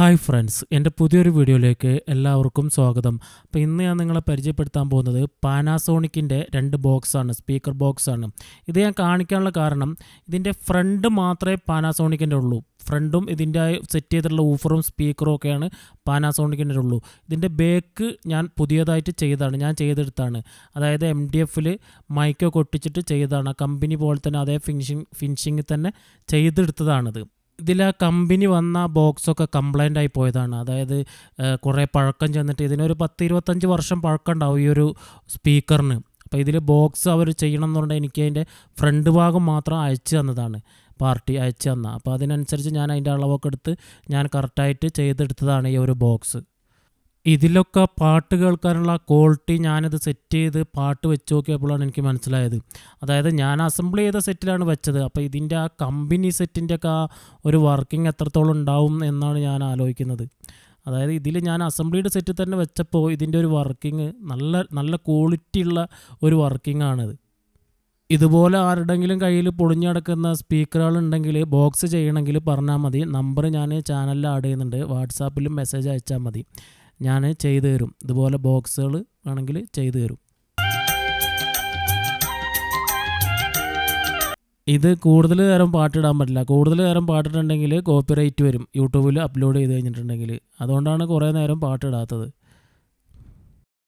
Hi friends, എൻ്റെ പുതിയൊരു വീഡിയോയിലേക്ക് എല്ലാവർക്കും സ്വാഗതം. അപ്പോൾ ഇന്ന് ഞാൻ നിങ്ങളെ പരിചയപ്പെടുത്താൻ പോകുന്നത് പാനാസോണിക്കിൻ്റെ 2 ബോക്സാണ്, സ്പീക്കർ ബോക്സാണ്. ഇത് ഞാൻ കാണിക്കാനുള്ള കാരണം ഇതിൻ്റെ ഫ്രണ്ട് മാത്രമേ പാനാസോണിക്കിൻ്റെ ഉള്ളൂ. ഫ്രണ്ടും ഇതിൻ്റെ സെറ്റ് ചെയ്തിട്ടുള്ള ഊഫറും സ്പീക്കറും ഒക്കെയാണ് പാനാസോണിക്കിൻ്റെ ഉള്ളൂ. ഇതിൻ്റെ ബേക്ക് ഞാൻ പുതിയതായിട്ട് ഞാൻ ചെയ്തെടുത്താണ്. അതായത് MDFിൽ മൈക്കൊക്കെ ഒട്ടിച്ചിട്ട് ചെയ്തതാണ്. കമ്പനി പോലെ തന്നെ അതേ ഫിനിഷിങ് തന്നെ ചെയ്തെടുത്തതാണിത്. ഇതിൽ ആ കമ്പനി വന്ന ബോക്സൊക്കെ കംപ്ലൈൻ്റ് ആയി പോയതാണ്. അതായത് കുറേ പഴക്കം ചെന്നിട്ട് ഇതിനൊരു 10-25 വർഷം പഴക്കം ഉണ്ടാവും ഈ ഒരു സ്പീക്കറിന്. അപ്പോൾ ഇതിൽ ബോക്സ് അവർ ചെയ്യണം എന്നുണ്ടെങ്കിൽ എനിക്ക് അതിൻ്റെ ഫ്രണ്ട് ഭാഗം മാത്രം അയച്ചു തന്നതാണ്, പാർട്ടി അയച്ചു തന്ന. അപ്പോൾ അതിനനുസരിച്ച് ഞാൻ അതിൻ്റെ അളവൊക്കെ എടുത്ത് ഞാൻ കറക്റ്റായിട്ട് ചെയ്തെടുത്തതാണ് ഈ ഒരു ബോക്സ്. ഇതിലൊക്കെ പാട്ട് കേൾക്കാനുള്ള ക്വാളിറ്റി ഞാനത് സെറ്റ് ചെയ്ത് പാട്ട് വെച്ച് നോക്കിയപ്പോഴാണ് എനിക്ക് മനസ്സിലായത്. അതായത് ഞാൻ അസംബിൾ ചെയ്ത സെറ്റിലാണ് വെച്ചത്. അപ്പോൾ ഇതിൻ്റെ ആ കമ്പനി സെറ്റിൻ്റെ ഒക്കെ ആ ഒരു വർക്കിംഗ് എത്രത്തോളം ഉണ്ടാവും എന്നാണ് ഞാൻ ആലോചിക്കുന്നത്. അതായത് ഇതിൽ ഞാൻ അസംബ്ലിയുടെ സെറ്റ് തന്നെ വെച്ചപ്പോൾ ഇതിൻ്റെ ഒരു വർക്കിംഗ് നല്ല ക്വാളിറ്റി ഉള്ള ഒരു വർക്കിംഗ് ആണിത്. ഇതുപോലെ ആരുടെങ്കിലും കയ്യിൽ പൊളിഞ്ഞു കിടക്കുന്ന സ്പീക്കറുകളുണ്ടെങ്കിൽ ബോക്സ് ചെയ്യണമെങ്കിൽ പറഞ്ഞാൽ മതി. നമ്പർ ഞാൻ ചാനലിൽ ആഡ് ചെയ്യുന്നുണ്ട്. വാട്സാപ്പിലും മെസ്സേജ് അയച്ചാൽ മതി, ഞാൻ ചെയ്തു തരും. ഇതുപോലെ ബോക്സുകൾ ആണെങ്കിൽ ചെയ്തു തരും. ഇത് കൂടുതൽ നേരം പാട്ടിടാൻ പറ്റില്ല. കൂടുതൽ നേരം പാട്ടിട്ടുണ്ടെങ്കിൽ കോപ്പിറൈറ്റ് വരും, യൂട്യൂബിൽ അപ്ലോഡ് ചെയ്ത് കഴിഞ്ഞിട്ടുണ്ടെങ്കിൽ. അതുകൊണ്ടാണ് കുറേ നേരം പാട്ടിടാത്തത്.